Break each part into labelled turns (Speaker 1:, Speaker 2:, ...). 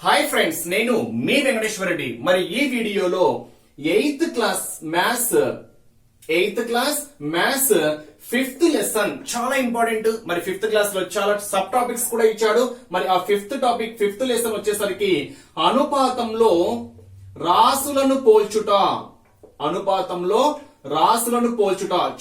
Speaker 1: Hi friends, నేను మీ వెంకటేశ్వర రెడ్డి. మరి ఈ వీడియోలో eighth class maths fifth lesson చాలా ఇంపార్టెంట్. మరి ఫిఫ్త్ క్లాస్ లో చాలా సబ్ టాపిక్స్ కూడా ఇచ్చాడు. మరి ఆ ఫిఫ్త్ లెసన్ వచ్చేసరికి అనుపాతంలో రాసులను పోల్చుట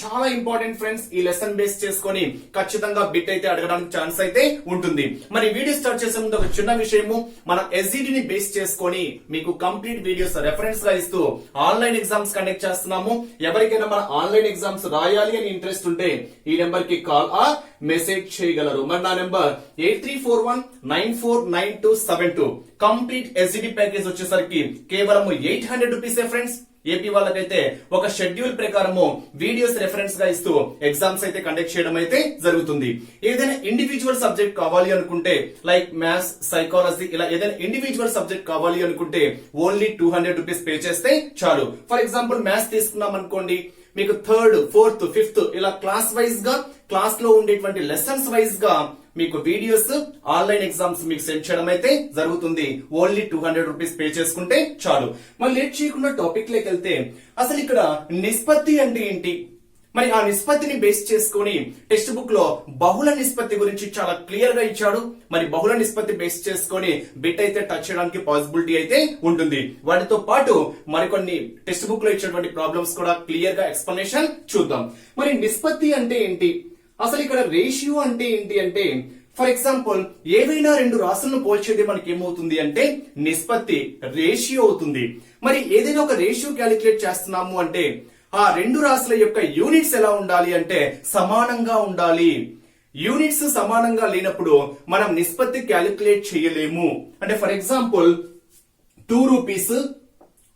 Speaker 1: చాలా ఇంపార్టెంట్ ఫ్రెండ్స్. ఈ లెసన్ బేస్ చేసుకొని ఖచ్చితంగా బిట్ అయితే అడగడానికి ఛాన్స్ అయితే ఉంటుంది. మరి వీడియో స్టార్ట్ చేసే ముందు ఒక చిన్న విషయము, మనం ఎస్జిటి ని బేస్ చేసుకొని మీకు కంప్లీట్ వీడియోస్ రెఫరెన్స్ గా ఇస్తూ ఆన్లైన్ ఎగ్జామ్స్ కండక్ట్ చేస్తున్నాము. ఎవరికైనా మన ఆన్లైన్ ఎగ్జామ్స్ రాయాలి అని ఇంట్రెస్ట్ ఉంటే ఈ నెంబర్ కి కాల్ ఆర్ మెసేజ్ చేయగలరు. మరి నా నెంబర్ 8341949272. కంప్లీట్ ఎస్జిటి ప్యాకేజ్ వచ్చేసరికి కేవలం 800 రూపీసే ఫ్రెండ్స్. ఏపీ వాళ్ళకైతే ఒక షెడ్యూల్ ప్రకారము వీడియోస్ రెఫరెన్స్ గా ఇస్తూ ఎగ్జామ్స్ అయితే కండక్ట్ చేయడం అయితే జరుగుతుంది. ఏదైనా ఇండివిజువల్ సబ్జెక్ట్ కావాలి అనుకుంటే లైక్ మ్యాథ్స్, సైకాలజీ, ఇలా ఏదైనా ఇండివిజువల్ సబ్జెక్ట్ కావాలి అనుకుంటే ఓన్లీ 200 రూపీస్ పే చేస్తే చాలు. ఫర్ ఎగ్జాంపుల్ మ్యాథ్స్ తీసుకున్నాం అనుకోండి, మీకు థర్డ్, ఫోర్త్, ఫిఫ్త్ ఇలా క్లాస్ వైజ్ గా, క్లాస్ లో ఉండేటువంటి లెసన్స్ వైజ్ గా మీకు వీడియోస్ ఆన్లైన్ ఎగ్జామ్స్ మీకు సెండ్ చేయడం అయితే జరుగుతుంది. ఓన్లీ 200 రూపీస్ పే చేసుకుంటే చాలు. మరి లేట్ చేయకుండా టాపిక్ లోకి వెళ్తే, అసలు ఇక్కడ నిష్పత్తి అంటే ఏంటి? మరి ఆ నిష్పత్తిని బేస్ చేసుకుని టెక్స్ట్ బుక్ లో బహుళ నిష్పత్తి గురించి చాలా క్లియర్ గా ఇచ్చాడు. మరి బహుళ నిష్పత్తి బేస్ చేసుకుని బిట్ అయితే టచ్ చేయడానికి పాసిబిలిటీ అయితే ఉంటుంది. వాటితో పాటు మరికొన్ని టెక్స్ట్ బుక్ లో ఇచ్చినటువంటి ప్రాబ్లమ్స్ కూడా క్లియర్ గా ఎక్స్ప్లెనేషన్ చూద్దాం. మరి నిష్పత్తి అంటే ఏంటి? అసలు ఇక్కడ రేషియో అంటే ఏంటి అంటే, ఫర్ ఎగ్జాంపుల్ ఏవైనా రెండు రాశులను పోల్చేది మనకి ఏమవుతుంది అంటే నిష్పత్తి, రేషియో అవుతుంది. మరి ఏదైనా ఒక రేషియో క్యాలిక్యులేట్ చేస్తున్నాము అంటే ఆ రెండు రాశుల యొక్క యూనిట్స్ ఎలా ఉండాలి అంటే సమానంగా ఉండాలి. యూనిట్స్ సమానంగా లేనప్పుడు మనం నిష్పత్తి క్యాలిక్యులేట్ చేయలేము. అంటే ఫర్ ఎగ్జాంపుల్ 2 రూపీస్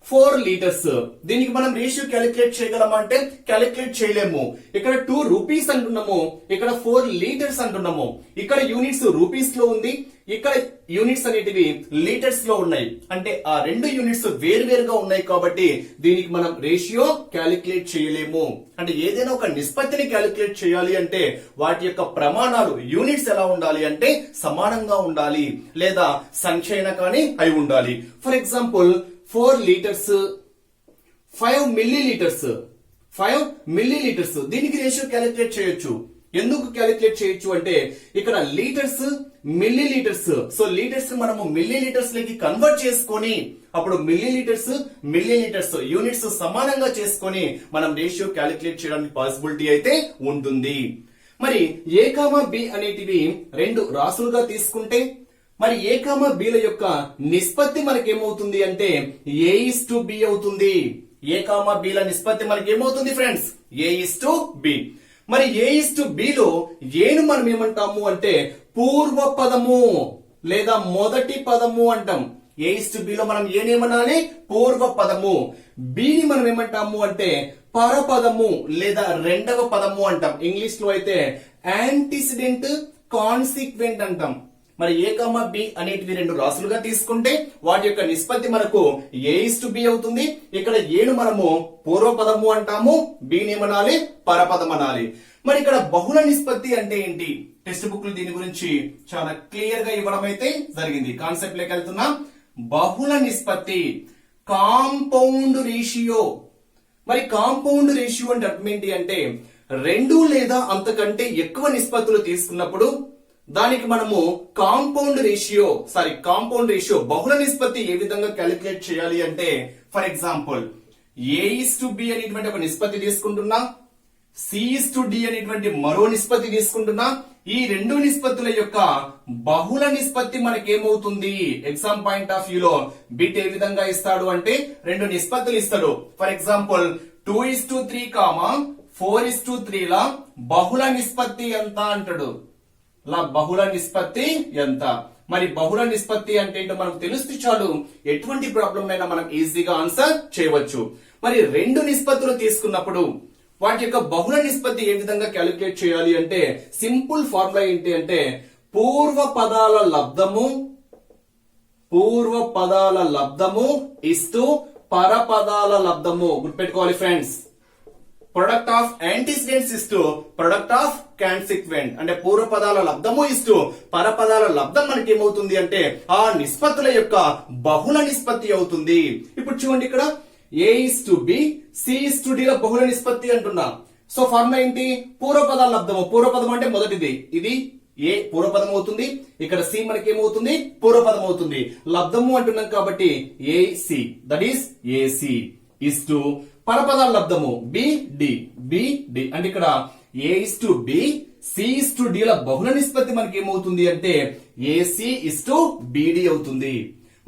Speaker 1: 4 లీటర్స్, దీనికి మనం రేషియో క్యాలిక్యులేట్ చేయగలమా అంటే క్యాలిక్యులేట్ చేయలేము. ఇక్కడ 2 రూపీస్ అంటున్నాము, ఇక్కడ 4 లీటర్స్ అంటున్నాము. ఇక్కడ యూనిట్స్ రూపీస్ లో ఉంది, ఇక్కడ యూనిట్స్ అనేటివి లీటర్స్ లో ఉన్నాయి. అంటే ఆ రెండు యూనిట్స్ వేరువేరుగా ఉన్నాయి కాబట్టి దీనికి మనం రేషియో క్యాలిక్యులేట్ చేయలేము. అంటే ఏదైనా ఒక నిష్పత్తిని క్యాలిక్యులేట్ చేయాలి అంటే వాటి యొక్క ప్రమాణాలు, యూనిట్స్ ఎలా ఉండాలి అంటే సమానంగా ఉండాలి, లేదా సంఖ్య అయినా కానీ అయి ఉండాలి. ఫర్ ఎగ్జాంపుల్ 4 లీటర్స్ 5 మిల్లీలీటర్స్, దీనికి రేషియో క్యాలిక్యులేట్ చేయొచ్చు. ఎందుకు క్యాలిక్యులేట్ చేయొచ్చు అంటే ఇక్కడ లీటర్స్, మిల్లీలీటర్స్, సో లీటర్స్ మనము మిల్లీలీటర్స్ లోకి కన్వర్ట్ చేసుకొని అప్పుడు మిల్లీలీటర్స్ యూనిట్స్ సమానంగా చేసుకొని మనం రేషియో క్యాలిక్యులేట్ చేయడానికి పాసిబిలిటీ అయితే ఉంటుంది. మరి ఏ కామా బి అనేటివి రెండు రాసులుగా తీసుకుంటే మరి ఏ కామా బిల యొక్క నిష్పత్తి మనకేమవుతుంది అంటే A:B అవుతుంది. ఏ కామా బిల నిష్పత్తి మనకేమవుతుంది ఫ్రెండ్స్? A:B. మరి A:B లో ఏను మనం ఏమంటాము అంటే పూర్వ పదము లేదా మొదటి పదము అంటాం. A:B లో మనం ఏమనాలి? పూర్వ పదము. బిని మనం ఏమంటాము అంటే పరపదము లేదా రెండవ పదము అంటాం. ఇంగ్లీష్ లో అయితే యాంటిసిడెంట్ కాన్సిక్వెంట్ అంటాం. మరి ఏ కామా బి అనేటివి రెండు రాసులుగా తీసుకుంటే వాటి యొక్క నిష్పత్తి మనకు A:B అవుతుంది. ఇక్కడ ఏను మనము పూర్వపదము అంటాము, బిని ఏమనాలి? పరపదం అనాలి. మరి ఇక్కడ బహుళ నిష్పత్తి అంటే ఏంటి? టెక్స్ట్ బుక్ దీని గురించి చాలా క్లియర్ గా ఇవ్వడం అయితే జరిగింది. కాన్సెప్ట్ లోకి వెళ్తున్నా. బహుళ నిష్పత్తి, కాంపౌండ్ రేషియో. మరి కాంపౌండ్ రేషియో అంటే అర్థం ఏంటి అంటే రెండు లేదా అంతకంటే ఎక్కువ నిష్పత్తులు తీసుకున్నప్పుడు దానికి మనము కాంపౌండ్ రేషియో బహుళ నిష్పత్తి ఏ విధంగా క్యాలిక్యులేట్ చేయాలి అంటే, ఫర్ ఎగ్జాంపుల్ A:B అనేటువంటి ఒక నిష్పత్తి తీసుకుంటున్నా, C:D అనేటువంటి మరో నిష్పత్తి తీసుకుంటున్నా. ఈ రెండు నిష్పత్తుల యొక్క బహుళ నిష్పత్తి మనకేమవుతుంది? ఎగ్జామ్ పాయింట్ ఆఫ్ వ్యూ లో బిట్ ఏ విధంగా ఇస్తాడు అంటే రెండు నిష్పత్తులు ఇస్తాడు. ఫర్ ఎగ్జాంపుల్ 2:3, 4:3 లా బహుళ నిష్పత్తి ఎంత అంటాడు. బహుళ నిష్పత్తి ఎంత? మరి బహుళ నిష్పత్తి అంటే ఏంటో మనకు తెలిస్తే చాలు, ఎటువంటి ప్రాబ్లం అయినా మనం ఈజీగా ఆన్సర్ చేయవచ్చు. మరి రెండు నిష్పత్తులు తీసుకున్నప్పుడు వాటి యొక్క బహుళ నిష్పత్తి ఏ విధంగా క్యాలిక్యులేట్ చేయాలి అంటే సింపుల్ ఫార్ములా ఏంటి అంటే పూర్వ పదాల లబ్ధము ఇస్తూ పరపదాల లబ్ధము. గుర్తుపెట్టుకోవాలి ఫ్రెండ్స్, ప్రొడక్ట్ ఆఫ్ యాంటీసిడెంట్స్ ఇస్తూ ప్రొడక్ట్ ఆఫ్ కాన్సిక్వెంట్ అంటే పూర్వపదాల లబ్ధము ఇస్తూ పరపదాల లబ్ధం మనకి ఏమవుతుంది అంటే ఆ నిష్పత్తుల యొక్క బహుళ నిష్పత్తి అవుతుంది. ఇప్పుడు చూడండి ఇక్కడ A:B C:D ల బహుళ నిష్పత్తి అంటున్నా. సో ఫార్ములా ఏంటి? పూర్వపదాల లబ్ధము. పూర్వపదం అంటే మొదటిది, ఇది ఏ పూర్వపదం అవుతుంది, ఇక్కడ సి మనకి ఏమవుతుంది? పూర్వపదం అవుతుంది. లబ్ధము అంటున్నాం కాబట్టి AC దట్ ఈస్ AC ఇస్తూ పరపదాల లబ్ధము BD అంటే ఇక్కడ A:B C:D ల బహుళ నిష్పత్తి మనకి ఏమవుతుంది అంటే AC:BD అవుతుంది.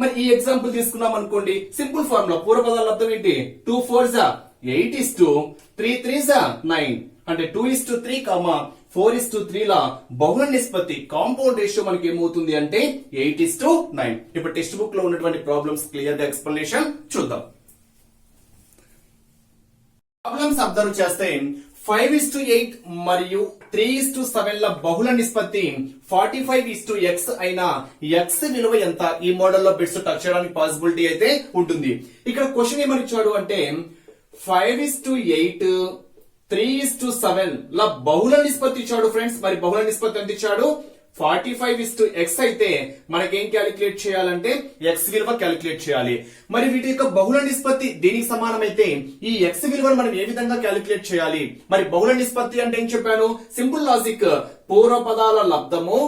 Speaker 1: మరి ఈ ఎగ్జాంపుల్ తీసుకున్నాం అనుకోండి, సింపుల్ ఫార్ములా పూర్వపదాల లబ్ధం ఏంటి? 2 4 8 3 3 9 అంటే 2:3, 4:3 ల బహుళ నిష్పత్తి కాంపౌండ్ రేషియో మనకి ఏమవుతుంది అంటే 8:9. ఇప్పుడు టెక్స్ట్ బుక్ లో ఉన్నటువంటి ప్రాబ్లమ్స్ క్లియర్ గా ఎక్స్ప్లెనేషన్ చూద్దాం. ప్రాబ్లమ్స్ అబ్జర్వ్ చేస్తే 5:8 మరియు 3:7 ల బహుళ నిష్పత్తి 45:x అయిన x విలువ ఎంత? ఈ మోడల్లో బిట్స్ టచ్ చేయడానికి పాసిబిలిటీ అయితే ఉంటుంది. ఇక్కడ క్వశ్చన్ ఏమని ఇచ్చాడు అంటే 5:8 3:7 ల బహుళ నిష్పత్తి ఇచ్చాడు ఫ్రెండ్స్. మరి బహుళ నిష్పత్తి ఎంత ఇచ్చాడు? 45:x అయితే మనకేం క్యాలిక్యులేట్ చేయాలంటే x విలువ క్యాలిక్యులేట్ చేయాలి. మరి వీటి యొక్క బహుళ నిష్పత్తి దీనికి సమానమైతే ఈ x విలువను మనం ఏ విధంగా క్యాలిక్యులేట్ చేయాలి? మరి బహుళ నిష్పత్తి అంటే ఏం చెప్పాను? సింపుల్ లాజిక్, పూర్వపదాల లబ్ధము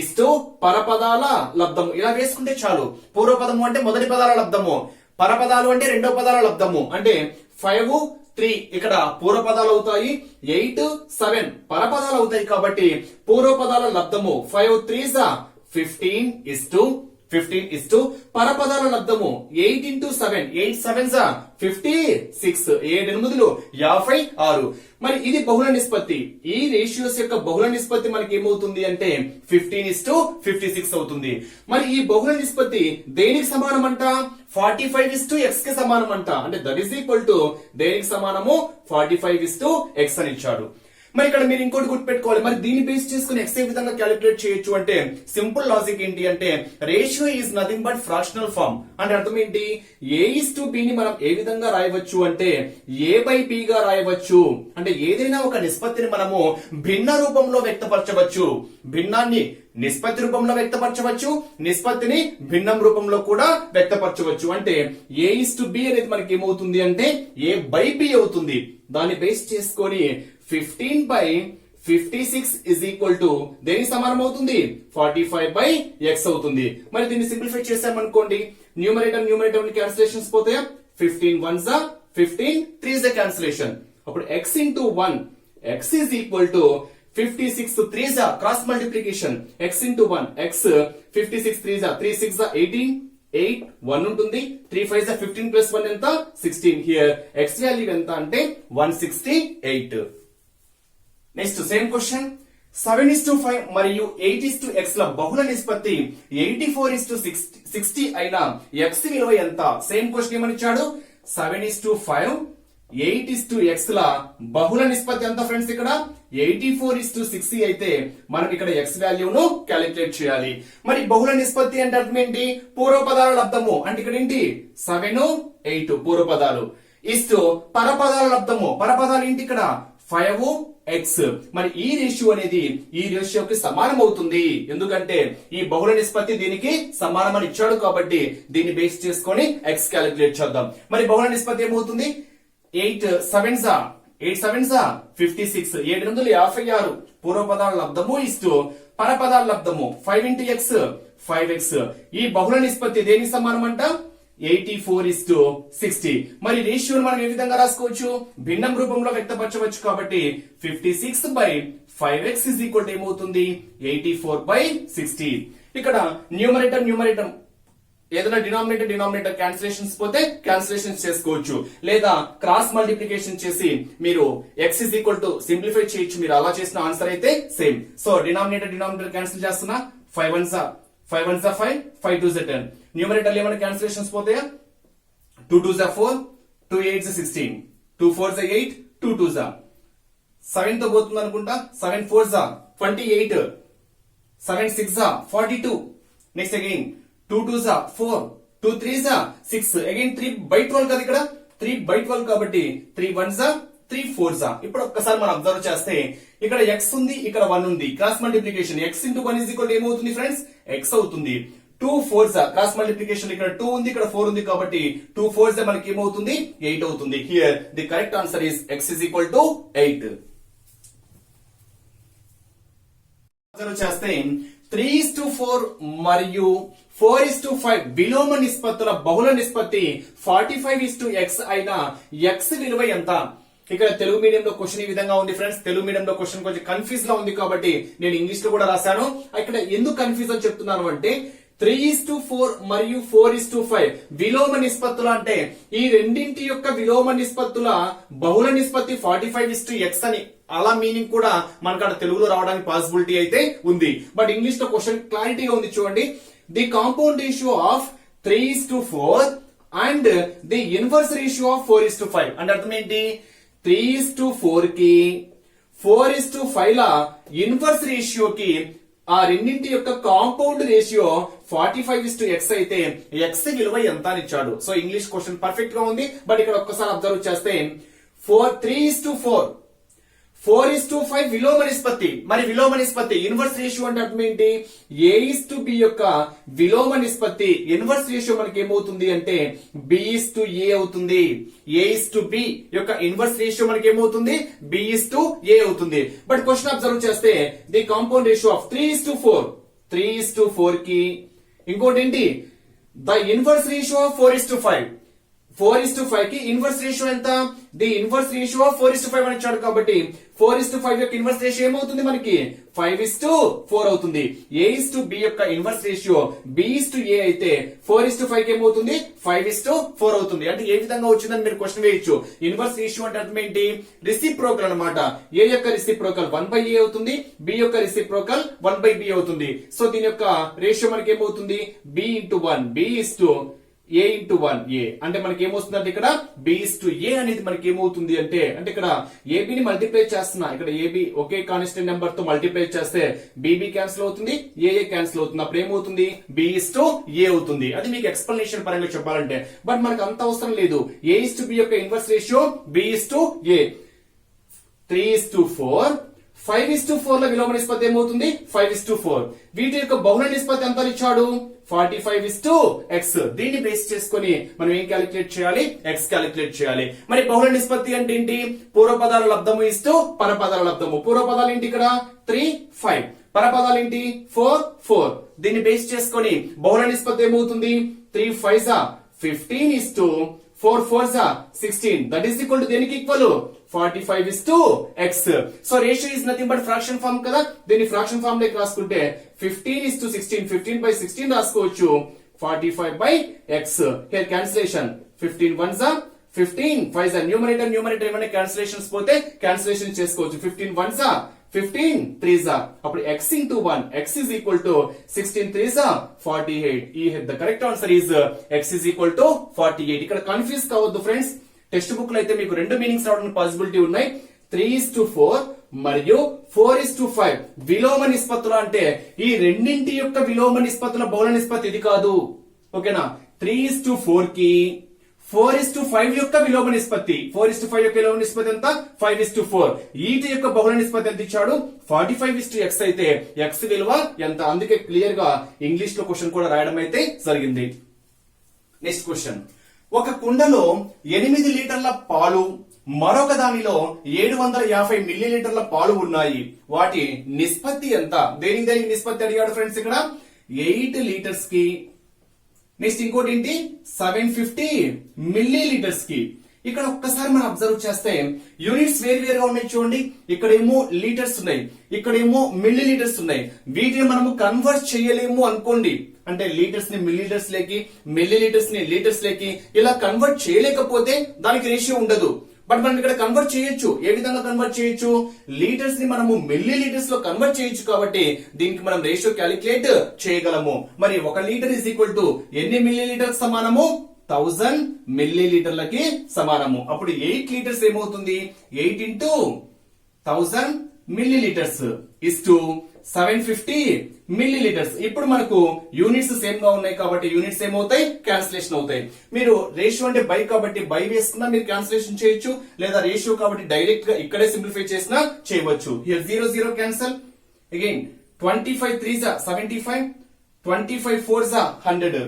Speaker 1: ఇస్తూ పరపదాల లబ్ధము ఇలా వేసుకుంటే చాలు. పూర్వపదము అంటే మొదటి పదాల లబ్ధము, పరపదాలు అంటే రెండో పదాల లబ్ధము. అంటే 5 3 ఇక్కడ పూర్వపదాలు అవుతాయి, 8 7 పరపదాలు అవుతాయి. కాబట్టి పూర్వపదాల లబ్ధము 5 3 15 పరపదాల లబ్ధము 8 into 7 8 7 56 7 8 56. మరి ఇది బహుళ నిష్పత్తి. ఈ రేషియోస్ యొక్క బహుళ నిష్పత్తి మనకి ఏమవుతుంది అంటే 15:56 అవుతుంది. మరి ఈ బహుళ నిష్పత్తి దేనికి సమానం అంట? 45:x కి సమానం అంట. అంటే దట్ ఈస్ ఈక్వల్ టు దేనికి సమానము? 45:x అని ఇచ్చాడు. మరి ఇక్కడ మీరు ఇంకోటి గుర్తుపెట్టుకోవాలి, మరి దీన్ని బేస్ చేసుకుని x ఏ విధంగా క్యాలిక్యులేట్ చేయొచ్చు అంటే సింపుల్ లాజిక్ ఏంటి అంటే ratio is nothing but fractional form. అంటే అర్థం ఏంటి? A:B ని మనం ఏ విధంగా రాయవచ్చు అంటే A/B గా రాయవచ్చు. అంటే ఏదైనా ఒక నిష్పత్తిని మనము భిన్న రూపంలో వ్యక్తపరచవచ్చు. భిన్నాన్ని నిష్పత్తి రూపంలో వ్యక్తపరచవచ్చు, నిష్పత్తిని భిన్నం రూపంలో కూడా వ్యక్తపరచవచ్చు. అంటే A:B అనేది మనకి ఏమవుతుంది అంటే A/B అవుతుంది. దాన్ని బేస్ చేసుకొని 15/56 is equal to దేనికి సమానం అవుతుంది? 45/x అవుతుంది. మరి దీన్ని సింప్లిఫై చేసామనుకోండి, న్యూమరేటర్ క్యాన్సిలేషన్స్ పోతాయా? 15 1 15 3 క్యాన్సిలేషన్. అప్పుడు x into 1 x is equal to 56 3 cross multiplication. x into 1 x 56 3 6 18 8 1 ఉంటుంది. 3 5 15 plus 1 ఎంత? 16. హియర్ x వాల్యూ ఎంత అంటే 168. నెక్స్ట్ సేమ్ క్వశ్చన్ 7:5 మరియు 8:x ల బహుళ నిష్పత్తి 84:60 అయిన x విలువ ఎంత? సేమ్ క్వశ్చన్ ఏమని ఇచ్చాడు? 7:5 8:x ల బహుళ నిష్పత్తి ఎంత ఫ్రెండ్స్? ఇక్కడ 84:60 అయితే మనం ఇక్కడ x వాల్యూను క్యాలిక్యులేట్ చేయాలి. మరి బహుళ నిష్పత్తి అంటే అర్థం ఏంటి? పూర్వపదాల లబ్ధము. అంటే ఇక్కడ ఏంటి? 7 8 పూర్వపదాలు ఇస్తూ పరపదాల లబ్ధము. పరపదాలు ఏంటి? ఇక్కడ 5x. మరి ఈ రేషియో అనేది ఈ రేషియోకి సమానం అవుతుంది. ఎందుకంటే ఈ బహుళ నిష్పత్తి దీనికి సమానం అని ఇచ్చాడు కాబట్టి దీన్ని బేస్ చేసుకొని x క్యాలిక్యులేట్ చేద్దాం. మరి బహుళ నిష్పత్తి ఏమవుతుంది? 8 7 56 756 పూర్వపదాల లబ్ధము ఇస్తూ పరపదాల లబ్ధము 5 into x 5x. ఈ బహుళ నిష్పత్తి దేనికి సమానం అంట? 84:60. మరి రేషియోను మనం ఏ విధంగా రాసుకోవచ్చు? భిన్నం రూపంలో వ్యక్తపరచవచ్చు. కాబట్టి 56/5x is equal to ఏమవుతుంది? 84/60. ఇక్కడ న్యూమరేటర్ ఏదైనా డినామినేటర్ క్యాన్సిలేషన్స్ పోతే క్యాన్సిలేషన్స్ చేసుకోవచ్చు, లేదా క్రాస్ మల్టిప్లికేషన్ చేసి మీరు x is equal to simplify చేయొచ్చు. మీరు అలా చేసిన ఆన్సర్ అయితే సేమ్. సో డినామినేటర్ క్యాన్సిల్ చేస్తున్నా. 5 1 5 1 5 5 2 10. న్యూమరేటర్ ఏమైనా క్యాన్సిలేషన్స్ పోతాయా? 2 2 4 2 8 16 2 4 8 2 2 7 తో పోతుంది అనుకుంటా. 7 4 28 7 6 42. నెక్స్ట్ అగైన్ 2 2 4 2 3 6 అగైన్ 3/12 కదా ఇక్కడ 3/12 కాబట్టి 3 1 3 4s. ఇప్పుడు ఒక్కసారి మనం అబ్జర్వ్ చేస్తే ఇక్కడ x ఉంది, ఇక్కడ 1 ఉంది. Cross multiplication x into 1 is equal to ఏమవుతుంది ఫ్రెండ్స్? x అవుతుంది. 2 4s క్రాస్ మల్టిప్లికేషన్ ఇక్కడ 2 ఉంది, ఇక్కడ 4 ఉంది కాబట్టి 2 4s మనకి ఏమవుతుంది? 8 అవుతుంది. Here the correct answer is x is equal to 8. Observe చేస్తే 3:4 మరియు 4:5 విలోమ నిష్పత్తుల బహుళ నిష్పత్తి 45:x అయిన x విలువ ఎంత? ఇక్కడ తెలుగు మీడియం లో క్వశ్చన్ ఈ విధంగా ఉంది ఫ్రెండ్స్. తెలుగు మీడియం లో క్వశ్చన్ కొంచెం కన్ఫ్యూజ్ గా ఉంది కాబట్టి నేను ఇంగ్లీష్ లో కూడా రాశాను. ఇక్కడ ఎందుకు కన్ఫ్యూజ్ అని చెప్తున్నాను అంటే 3:4 మరియు 4:5 విలోమ నిష్పత్తులు అంటే ఈ రెండింటి యొక్క విలోమ నిష్పత్తుల బహుళ నిష్పత్తి 45:x అని అలా మీనింగ్ కూడా మనకు అక్కడ తెలుగులో రావడానికి పాసిబిలిటీ అయితే ఉంది. బట్ ఇంగ్లీష్ లో క్వశ్చన్ క్లారిటీగా ఉంది చూడండి. The compound ratio of 3:4 and the inverse ratio of 4:5 అంటే అర్థం ఏంటి? 3:4 కి 4:5 ల ఇన్వర్స్ రేషియోకి ఆ రెండింటి యొక్క కాంపౌండ్ రేషియో 45:x అయితే x విలువ ఎంత అని ఇచ్చాడు. సో ఇంగ్లీష్ క్వశ్చన్ పర్ఫెక్ట్ గా ఉంది. బట్ ఇక్కడ ఒక్కసారి అబ్జర్వ్ చేస్తే 3:4 4:5 విలోమ నిష్పత్తి. మరి విలోమ నిష్పత్తి ఇన్వర్స్ రేషియో అంటే అర్థం ఏంటి? A:B యొక్క విలోమ నిష్పత్తి ఇన్వర్స్ రేషియో మనకి ఏమవుతుంది అంటే B:A అవుతుంది. A:B యొక్క ఇన్వర్స్ రేషియో మనకి ఏమవుతుంది? B:A అవుతుంది. బట్ క్వశ్చన్ అబ్జర్వ్ చేస్తే ది కాంపౌండ్ రేషియో ఆఫ్ 3:4 కి ఇంకోటి ఏంటి? ద ఇన్వర్స్ రేషియో ఆఫ్ 4:5 4:5 కి ఇన్వర్స్ రేషియో ఎంత? ది ఇన్వర్స్ రేషియో ఆఫ్ 4:5 అని ఇచ్చాడు కాబట్టి 4:5 యొక్క ఇన్వర్స్ రేషియో ఏమవుతుంది మనకి? 5:4 అవుతుంది. A:B యొక్క ఇన్వర్స్ రేషియో B:A అయితే 4:5 కి ఏమవుతుంది? 5:4 అవుతుంది. అంటే ఏ విధంగా వచ్చిందని మీరు క్వశ్చన్ వేయొచ్చు. ఇన్వర్స్ రేషియో అంటే అర్థం ఏంటి? రెసిప్రోకల్ అన్నమాట. A యొక్క రెసిప్రోకల్ 1/A అవుతుంది, B యొక్క రెసిప్రోకల్ 1/B అవుతుంది. సో దీని యొక్క రేషియో మనకి ఏమవుతుంది? B:1 A:1A అంటే మనకి ఏమొస్తుందంటే ఇక్కడ B:A అనేది మనకి ఏమవుతుంది అంటే ఇక్కడ AB ని మల్టిప్లై చేస్తున్నా. ఇక్కడ AB ఒకే కాన్స్టెంట్ నెంబర్ తో మల్టిప్లై చేస్తే BB క్యాన్సిల్ అవుతుంది, AA క్యాన్సిల్ అవుతుంది. అప్పుడు ఏమవుతుంది? B:A అవుతుంది. అది మీకు ఎక్స్ప్లెనేషన్ పరంగా చెప్పాలంటే. బట్ మనకు అంత అవసరం లేదు. A:B యొక్క ఇన్వర్స్ రేషియో B:A. 3:4 5:4 లో విలోమ నిష్పత్తి ఏమవుతుంది? 5:4. వీటి యొక్క బహుళ నిష్పత్తి ఎంత ఇచ్చాడు? 45:x. దీన్ని బేస్ చేసుకొని మనం ఏం క్యాలిక్యులేట్ చేయాలి? x క్యాలిక్యులేట్ చేయాలి. మరి బహుళ నిష్పత్తి అంటే ఏంటి? పూర్వపదాల లబ్ధము ఇస్తూ పరపదాల లబ్ధము. పూర్వపదాలు ఏంటి? ఇక్కడ 3 5. పరపదాలు ఏంటి? 4 4. దీన్ని బేస్ చేసుకొని బహుళ నిష్పత్తి ఏమవుతుంది? 3 5 15:4 4 16. దట్ ఈస్ ఈక్వల్ టు దేనికి ఈక్వల్? 45:x. So ratio is nothing but fraction form కదా. దీన్ని ఫ్రాక్షన్ ఫార్మ్ లోకి రాసుకుంటే 15:16 15/16 రాసుకోవచ్చు. 45/x. Here cancellation 15 1s 15 5s numerator ఏమైనా క్యాన్సిలేషన్స్ పోతే క్యాన్సిలేషన్ చేసుకోవచ్చు. 15 1s 15 3s. అప్పుడు x into 1 x is equal to 16 3s 48. The correct answer is x is equal to 48. ఇక్కడ కన్ఫ్యూజ్ కావద్దు ఫ్రెండ్స్. టెక్స్ట్ బుక్ లో అయితే మీకు రెండు మీనింగ్స్ రావడానికి పాసిబిలిటీ ఉన్నాయి. 3:4 మరియు 4:5 విలోమ నిష్పత్తులు అంటే ఈ రెండింటి యొక్క విలోమ నిష్పత్తుల బహుళ నిష్పత్తి ఇది కాదు. ఓకేనా? 3:4 కి 4:5 యొక్క విలోమ నిష్పత్తి 4:5 యొక్క విలోమ నిష్పత్తి ఎంత? 5:4. వీటి యొక్క బహుళ నిష్పత్తి ఎంత ఇచ్చాడు? 45:x అయితే x విలువ ఎంత? అందుకే క్లియర్ గా ఇంగ్లీష్ లో క్వశ్చన్ కూడా రాయడం అయితే జరిగింది. Next question. ఒక కుండలో 8 లీటర్ల పాలు, మరొక దానిలో 750 మిల్లీలీటర్ల పాలు ఉన్నాయి. వాటి నిష్పత్తి ఎంత? దేనికి నిష్పత్తి అడిగాడు ఫ్రెండ్స్ ఇక్కడ? 8 లీటర్స్ కి. నెక్స్ట్ ఇంకోటి ఏంటి? 750 మిల్లీలీటర్స్ కి. ఇక్కడ ఒక్కసారి మనం అబ్జర్వ్ చేస్తే యూనిట్స్ వేరుగా ఉన్నాయి చూడండి. ఇక్కడేమో లీటర్స్ ఉన్నాయి, ఇక్కడేమో మిల్లీ లీటర్స్ ఉన్నాయి. వీటిని మనము కన్వర్ట్ చేయలేము అనుకోండి. అంటే లీటర్స్ ని మిల్లీలీటర్స్ లేకి, మిల్లీ లీటర్స్ ని లీటర్స్ లేకి ఇలా కన్వర్ట్ చేయలేకపోతే దానికి రేషియో ఉండదు. బట్ మనం ఇక్కడ కన్వర్ట్ చేయొచ్చు. ఏ విధంగా కన్వర్ట్ చేయొచ్చు? లీటర్స్ ని మనము మిల్లీ లీటర్స్ లో కన్వర్ట్ చేయొచ్చు కాబట్టి దీనికి మనం రేషియో క్యాలిక్యులేట్ చేయగలము. మరి 1 లీటర్ ఇస్ ఈక్వల్ టు ఎన్ని మిల్లీ లీటర్స్ సమానము? 1000 మిల్లీలీటర్లకి సమానము. అప్పుడు 8 లీటర్స్ ఏమవుతుంది? 8 into 1000 millilitres is to 750 milli litres. ఇప్పుడు మనకు యూనిట్స్ సేమ్ గా ఉన్నాయి కాబట్టి యూనిట్స్ ఏమవుతాయి, క్యాన్సిలేషన్ అవుతాయి. మీరు రేషియో అంటే బై కాబట్టి బై వేసుకున్నా మీరు క్యాన్సిలేషన్ చేయొచ్చు, లేదా రేషియో కాబట్టి డైరెక్ట్ గా ఇక్కడే సింప్లిఫై చేసినా చేయవచ్చు. Here 0 0 cancel. Again 25 3s are 75, 25 4s are 100,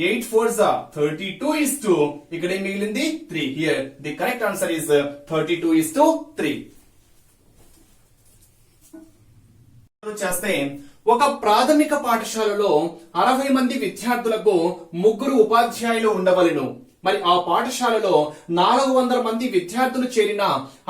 Speaker 1: 8 4s are 32 is to ఇక్కడ ఏం మిగిలింది 3. Here the correct answer is 32 is to 3. చేస్తే ఒక ప్రాథమిక పాఠశాలలో 60 మంది విద్యార్థులకు 3 ఉపాధ్యాయులు ఉండవలెను. మరి ఆ పాఠశాలలో 400 మంది విద్యార్థులు చేరిన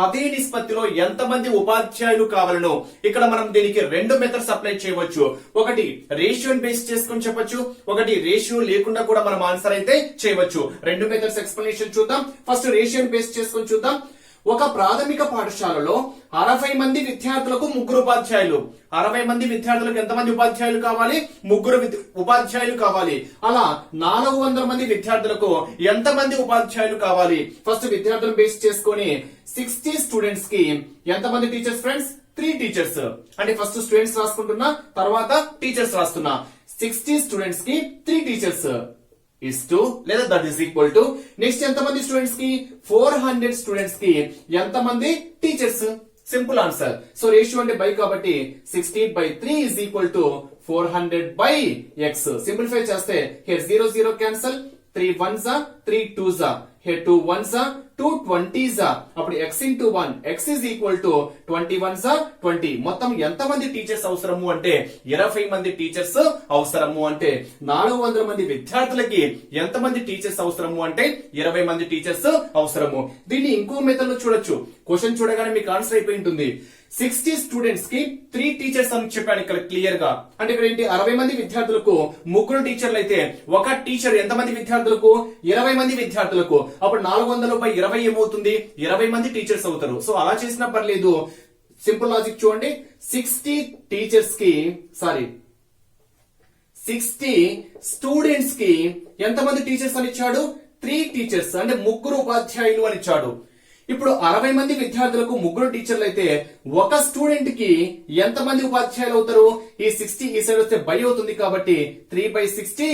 Speaker 1: అదే నిష్పత్తిలో ఎంతమంది ఉపాధ్యాయులు కావాలను? ఇక్కడ మనం దీనికి 2 మెథడ్స్ అప్లై చేయవచ్చు. ఒకటి రేషియోని బేస్ చేసుకొని చెప్పొచ్చు, ఒకటి రేషియో లేకుండా కూడా మనం ఆన్సర్ అయితే చేయవచ్చు. 2 మెథడ్స్ ఎక్స్ప్లెనేషన్ చూద్దాం. ఫస్ట్ రేషియోని బేస్ చేసుకొని చూద్దాం. ఒక ప్రాథమిక పాఠశాలలో 60 మంది విద్యార్థులకు 3 ఉపాధ్యాయులు. 60 మంది విద్యార్థులకు ఎంతమంది ఉపాధ్యాయులు కావాలి? 3 ఉపాధ్యాయులు కావాలి. అలా 400 మంది విద్యార్థులకు ఎంతమంది ఉపాధ్యాయులు కావాలి? ఫస్ట్ విద్యార్థులను బేస్ చేసుకొని 60 స్టూడెంట్స్ కి ఎంతమంది టీచర్స్ ఫ్రెండ్స్? 3 టీచర్స్. అంటే ఫస్ట్ స్టూడెంట్స్ రాసుకుంటున్నా, తర్వాత టీచర్స్ రాస్తున్నా. 60 స్టూడెంట్స్ కి 3 టీచర్స్ is to లేదా that is equal to next ఎంతమంది స్టూడెంట్స్ కి 400 స్టూడెంట్స్ కి ఎంతమంది teachers? Simple answer. So ratio అంటే బై కాబట్టి 60/3 is equal to 400/x. Simplify చేస్తే here 0 0 cancel, 3 1s are 3 2s are, here 2 1s are 2 20s are. అప్పుడు x into 1 x is equal to 21s are 20. మొత్తం ఎంతమంది teachers అవసరము అంటే 20 మంది teachers అవసరము. అంటే 400 మంది విద్యార్థులకి ఎంతమంది టీచర్స్ అవసరము అంటే 20 మంది టీచర్స్ అవసరము. దీన్ని ఇంకో మెథడ్ లో చూడొచ్చు. క్వశ్చన్ చూడగానే మీకు ఆన్సర్ అయిపోయి ఉంటుంది. 60 స్టూడెంట్స్ కి 3 టీచర్స్ అని చెప్పాను ఇక్కడ క్లియర్ గా. అంటే ఇక్కడ ఏంటి, 60 మంది విద్యార్థులకు 3 టీచర్లు అయితే ఒక టీచర్ ఎంతమంది విద్యార్థులకు? 20 మంది విద్యార్థులకు. అప్పుడు 400/20 ఏమవుతుంది? 20 మంది టీచర్స్ అవుతారు. సో అలా చేసినా పర్లేదు. సింపుల్ లాజిక్ చూడండి. 60 టీచర్స్ కి 60 స్టూడెంట్స్ కి ఎంతమంది టీచర్స్ అని ఇచ్చాడు? 3 టీచర్స్, అంటే 3 ఉపాధ్యాయులు అని ఇచ్చాడు. ఇప్పుడు 60 మంది విద్యార్థులకు 3 టీచర్లు అయితే ఒక స్టూడెంట్ కి ఎంతమంది ఉపాధ్యాయులు అవుతారు? ఈ 60 ఈ సైడ్ వస్తే బై అవుతుంది కాబట్టి 3/60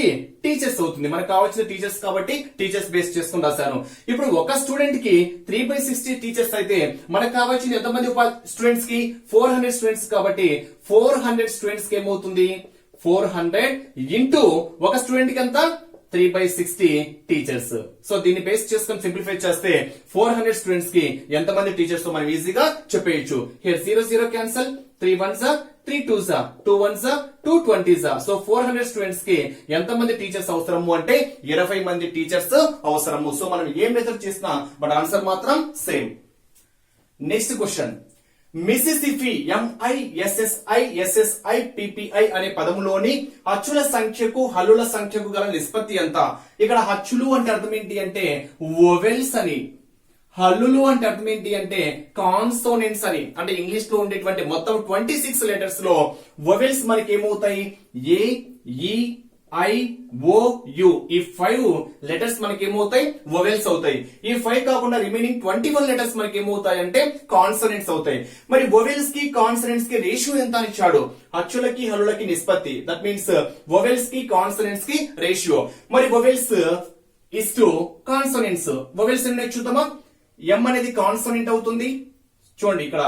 Speaker 1: టీచర్స్ అవుతుంది. మనకు కావాల్సిన టీచర్స్ కాబట్టి టీచర్స్ బేస్ చేసుకుని రాశాను. ఇప్పుడు ఒక స్టూడెంట్ కి 3/60 టీచర్స్ అయితే మనకు కావాల్సిన ఎంతమంది స్టూడెంట్స్ కి? 400 స్టూడెంట్స్ కాబట్టి 400 స్టూడెంట్స్ కి ఏమవుతుంది? 400 ఇంటూ ఒక స్టూడెంట్ కి ఎంత? 3/60 టీచర్స్. సో దీన్ని బేస్ చేసుకుని సింప్లిఫై చేస్తే 400 స్టూడెంట్స్ కి ఎంతమంది టీచర్స్ మనం ఈజీగా చెప్పేయచ్చు. Here 0 0 cancel, 3 1s are 3 2s are, 2 1s are 2 20s are. So 400 students కి ఎంతమంది టీచర్స్ అవసరము అంటే 20 మంది టీచర్స్ అవసరము. సో మనం ఏ మెథడ్ చేసినా బట్ ఆన్సర్ మాత్రం same. Next question. Mississippi MISSI అనే పదములోని అచ్చుల సంఖ్యకు హల్లుల సంఖ్యకు గల నిష్పత్తి ఎంత? ఇక్కడ హచ్చులు అంటే అర్థం ఏంటి అంటే వొవెల్స్ అని, హల్లులు అంటే అర్థం ఏంటి అంటే కాన్సోనెంట్స్ అని. అంటే ఇంగ్లీష్ లో ఉండేటువంటి మొత్తం 26 లెటర్స్ లో వొవెల్స్ మనకి ఏమవుతాయి? ఏ, ఈ, ఐ, ఓ, యు. ఈ 5 లెటర్స్ మనకి ఏమవుతాయి? వొవెల్స్ అవుతాయి. ఈ 5 కాకుండా రిమైనింగ్ 21 లెటర్స్ మనకి ఏమవుతాయి అంటే కాన్సోనెంట్స్ అవుతాయి. మరి వొవెల్స్ కి కాన్సోనెంట్స్ కి రేషియో ఎంత అని ఇచ్చాడు? అచ్చులకి హల్లులకి నిష్పత్తి. దట్ మీన్స్ వొవెల్స్ కి కాన్సోనెంట్స్ కి రేషియో. మరి vowels is to consonants. Vowels ఎన్ని చూద్దామా? ఎం అనేది కాన్సోనెంట్ అవుతుంది. చూడండి ఇక్కడ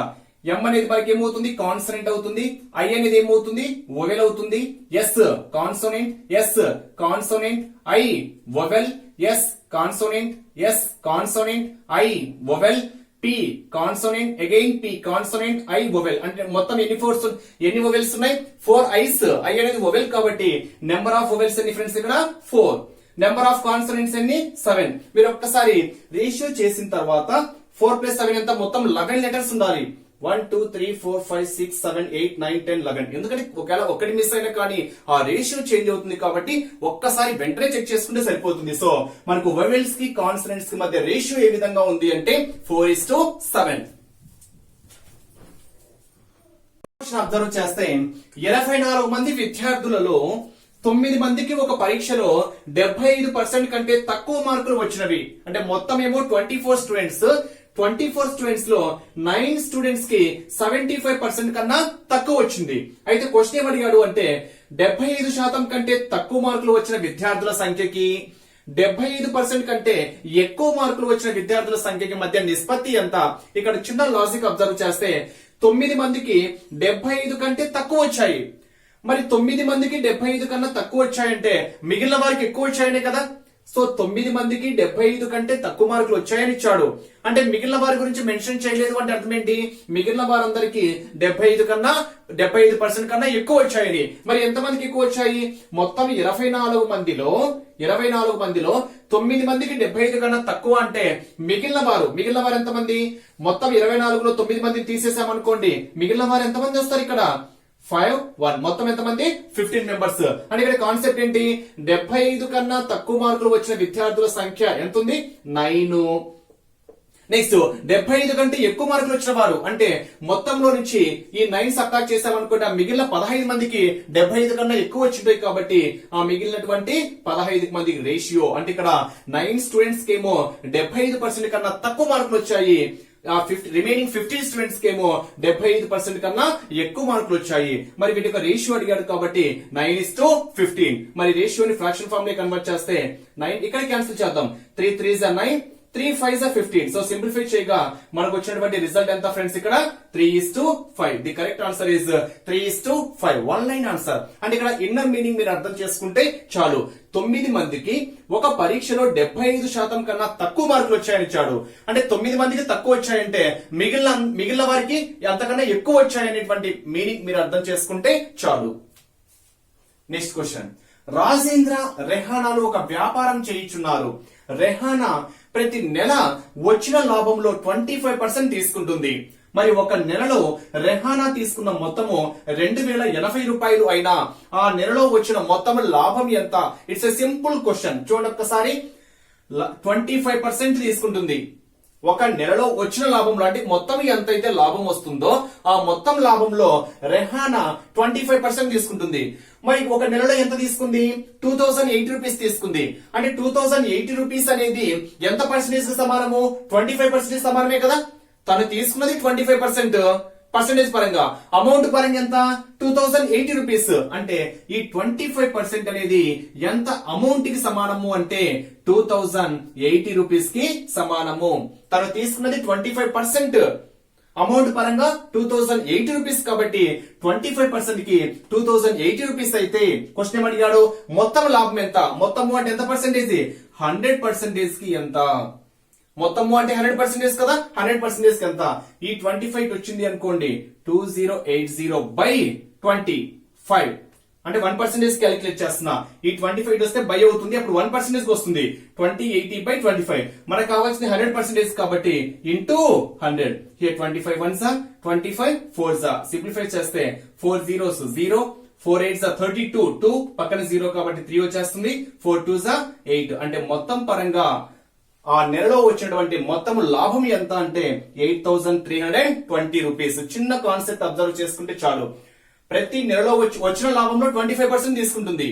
Speaker 1: ఎం అనేది మనకి ఏమవుతుంది? కాన్సోనెంట్ అవుతుంది. ఐ అనేది ఏమవుతుంది? వొవెల్ అవుతుంది. S consonant, S consonant, I vowel, S consonant, S consonant, I vowel, P consonant, again P consonant, I vowel. అంటే మొత్తం ఎన్ని వొవెల్స్ ఉన్నాయి? 4 ఐస్. ఐ అనేది వొవెల్ కాబట్టి నెంబర్ ఆఫ్ వొవెల్స్ ఎన్ని ఫ్రెండ్స్? ఇక్కడ 4. నెంబర్ ఆఫ్ కాన్సోనెంట్స్ ఎన్ని? 7. మీరు ఒక్కసారి రేషియో చేసిన తర్వాత 4 + 7 ఎంత? మొత్తం 11 లెటర్స్ ఉండాలి. 1 2 3 4 5 6 7 8 9 10 11. ఎందుకంటే ఒకవేళ ఒకటి మిస్ అయినా కానీ ఆ రేషియో చేంజ్ అవుతుంది కాబట్టి ఒక్కసారి వెంటనే చెక్ చేసుకుంటే సరిపోతుంది. సో మనకు వొవెల్స్ కి కాన్సోనెంట్స్ కి మధ్య రేషియో ఏ విధంగా ఉంది అంటే 4:7. అబ్జర్వ్ చేస్తే 84 మంది విద్యార్థులలో 9 మందికి ఒక పరీక్షలో 75% కంటే తక్కువ మార్కులు వచ్చినవి. అంటే మొత్తం ఏమో 24 స్టూడెంట్స్, 24 స్టూడెంట్స్ లో 9 స్టూడెంట్స్ కి 75% కన్నా తక్కువ వచ్చింది. అయితే క్వశ్చన్ ఏమడిగాడు అంటే 75% కంటే తక్కువ మార్కులు వచ్చిన విద్యార్థుల సంఖ్యకి 75% కంటే ఎక్కువ మార్కులు వచ్చిన విద్యార్థుల సంఖ్యకి మధ్య నిష్పత్తి ఎంత? ఇక్కడ చిన్న లాజిక్ అబ్జర్వ్ చేస్తే 9 మందికి 75 కంటే తక్కువ వచ్చాయి. మరి 9 మందికి 75 కన్నా తక్కువ వచ్చాయంటే మిగిలిన వారికి ఎక్కువ వచ్చాయనే కదా. సో 9 మందికి 75 కంటే తక్కువ మార్కులు వచ్చాయని ఇచ్చాడు. అంటే మిగిలిన వారి గురించి మెన్షన్ చేయలేదు అంటే అర్థం ఏంటి? మిగిలిన వారందరికీ 75% కన్నా ఎక్కువ వచ్చాయని. మరి ఎంత మందికి ఎక్కువ వచ్చాయి? మొత్తం 24 మందిలో 9 మందికి 75 కన్నా తక్కువ అంటే మిగిలిన వారు ఎంత మంది? మొత్తం 24లో 9 మందిని తీసేసామనుకోండి, మిగిలిన వారు ఎంత మంది వస్తారు? ఇక్కడ 5 1 మొత్తం ఎంత మంది? 15 మెంబర్స్. అంటే ఇక్కడ కాన్సెప్ట్ ఏంటి? 75 కన్నా తక్కువ మార్కులు వచ్చిన విద్యార్థుల సంఖ్య ఎంత ఉంది? 9. నెక్స్ట్ 75 కంటే ఎక్కువ మార్కులు వచ్చిన వారు అంటే మొత్తంలో నుంచి ఈ 9 సబ్ట్రాక్ట్ చేసామనుకుంటే మిగిలిన 15 మందికి 75 కన్నా ఎక్కువ వచ్చింది కాబట్టి ఆ మిగిలినటువంటి 15 మందికి రేషియో అంటే ఇక్కడ 9 స్టూడెంట్స్ కేమో 75% కన్నా తక్కువ మార్కులు వచ్చాయి. రిమైనింగ్ 15 స్టూడెంట్స్ కేమో 75% కన్నా ఎక్కువ మార్కులు వచ్చాయి. మరి వీటి యొక్క రేషియో అడిగాడు కాబట్టి 9:15. మరి రేషియోని ఫ్రాక్షన్ ఫార్మ్ లో కన్వర్ట్ చేస్తే 9 ఇక్కడ క్యాన్సిల్ చేద్దాం. 3 3s are 9, 3 5s are 15. So simplify చేయగా మనకు వచ్చినటువంటి రిజల్ట్ ఎంత ఫ్రెండ్స్? ఇక్కడ 3:5. The correct answer is 3:5. 1 line answer. అంటే ఇక్కడ ఇన్నర్ మీనింగ్ మీరు అర్థం చేసుకుంటే చాలు. 9 మందికి ఒక పరీక్షలో 75% కన్నా తక్కువ మార్కులు వచ్చాయని ఇచ్చాడు. అంటే 9 మందికి తక్కువ వచ్చాయంటే మిగిలిన వారికి అంతకన్నా ఎక్కువ వచ్చాయనేటువంటి మీనింగ్ మీరు అర్థం చేసుకుంటే చాలు. Next question. రాజేంద్ర రెహానాలు ఒక వ్యాపారం చేయించున్నారు. రెహానా ప్రతి నెల వచ్చిన లాభంలో 25% తీసుకుంటుంది. మరి ఒక నెలలో రెహానా తీసుకున్న మొత్తము 2080 రూపాయలు అయినా ఆ నెలలో వచ్చిన మొత్తం లాభం ఎంత? It's a simple question. చూడండి ఒక్కసారి. 25% తీసుకుంటుంది. ఒక నెలలో వచ్చిన లాభంలో అంటే మొత్తం ఎంతైతే లాభం వస్తుందో ఆ మొత్తం లాభంలో రెహానా 25% తీసుకుంటుంది. మరి ఒక నెలలో ఎంత తీసుకుంది? 2080 రూపీస్ తీసుకుంది. అంటే 2080 రూపీస్ అనేది ఎంత పర్సెంటేజ్ కి సమానము? 25% సమానమే కదా. తను తీసుకున్నది 25%. పర్సెంటేజ్ పరంగా అమౌంట్ పరంగా ఎంత? 2080 రూపీస్. అంటే ఈ 25% అనేది ఎంత అమౌంట్ కి సమానము అంటే 2080 రూపీస్ కి సమానము. తను తీసుకున్నది 25%. అమౌంట్ పరంగా 2080 రూపీస్ కాబట్టి 25% కి 2080 రూపీస్ అయితే క్వశ్చన్ ఏమడిగాడు? మొత్తం లాభం ఎంత? మొత్తము అంటే ఎంత పర్సెంటేజ్? 100% కి ఎంత? మొత్తము అంటే 100% కదా. 100% కి ఎంత? ఈ 25 వచ్చింది అనుకోండి. 2080/25 అంటే 1% క్యాలిక్యులేట్ చేస్తున్నా. ఈ 25 వస్తే బై అవుతుంది. అప్పుడు 1% వస్తుంది. 2080/25 మనకు కావాల్సింది 100% కాబట్టి into 100. Here 25 1s 25 4s. Simplify చేస్తే 4 zeros 0, 4 8s 32, 2 పక్కన 0 కాబట్టి 3 వచ్చేస్తుంది. 4 2s 8. అంటే మొత్తం పరంగా ఆ నెలలో వచ్చినటువంటి మొత్తం లాభం ఎంత అంటే 8320 రూపీస్. చిన్న కాన్సెప్ట్ అబ్జర్వ్ చేసుకుంటే చాలు. ప్రతి నెలలో వచ్చిన లాభంలో 25% తీసుకుంటుంది.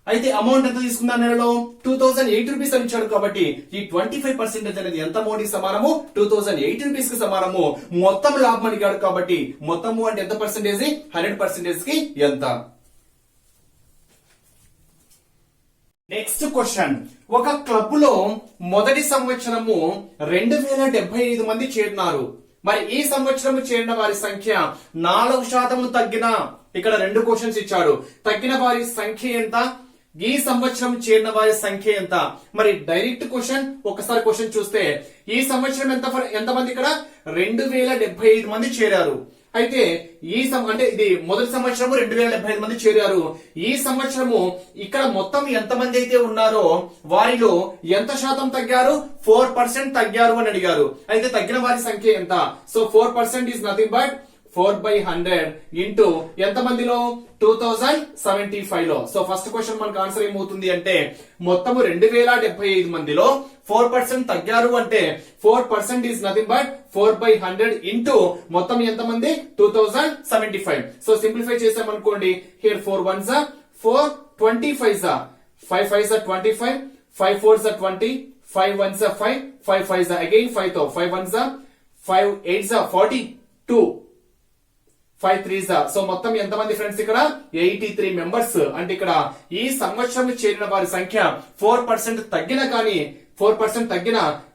Speaker 1: అయితే అమౌంట్ ఎంత తీసుకున్న నెలలో? 2080 రూపీస్ అని ఇచ్చాడు కాబట్టి ఈ 25% అనేది ఎంత అమౌంట్ కి సమానము? 2080 రూపీస్ కి సమానము. మొత్తం లాభం అడిగాడు కాబట్టి మొత్తము అంటే ఎంత పర్సెంటేజ్? 100% కి ఎంత? Next question. ఒక క్లబ్ లో మొదటి సంవత్సరము 2075 మంది చేరినారు. మరి ఈ సంవత్సరం చేరిన వారి సంఖ్య 4% తగ్గిన. ఇక్కడ 2 క్వశ్చన్స్ ఇచ్చాడు. తగ్గిన వారి సంఖ్య ఎంత? ఈ సంవత్సరం చేరిన వారి సంఖ్య ఎంత? మరి డైరెక్ట్ క్వశ్చన్. ఒకసారి క్వశ్చన్ చూస్తే ఈ సంవత్సరం ఎంత మంది? ఇక్కడ 2075 మంది చేరారు. అయితే అంటే ఇది మొదటి సంవత్సరము 2075 మంది చేరారు. ఈ సంవత్సరము ఇక్కడ మొత్తం ఎంత మంది అయితే ఉన్నారో వారిలో ఎంత శాతం తగ్గారు? 4% తగ్గారు అని అడిగారు. అయితే తగ్గిన వారి సంఖ్య ఎంత? So 4% is nothing but 4/100 into ఎంత మందిలో? 2075 లో. సో ఫస్ట్ క్వశ్చన్ మనకు ఆన్సర్ ఏమవుతుంది అంటే మొత్తము 2075 మందిలో 4% తగ్గారు అంటే 4% ఈజ్ నథింగ్ బట్ 4/100 ఇంటూ మొత్తం ఎంత మంది? 2075. సో సింప్లిఫై చేసామనుకోండి. Here 4 1s 4, 25s 5 5s 25, 5 4s 20, 5 1s are 5, 5 5s are again 5 తో 5 1s are 5 8s are 42, 5 3s are so మొత్తం ఎంతమంది ఫ్రెండ్స్ ఇక్కడ 83 మెంబర్స్. అంటే ఇక్కడ ఈ సంవత్సరం చేరిన వారి సంఖ్య 4% తగ్గిన కానీ 4%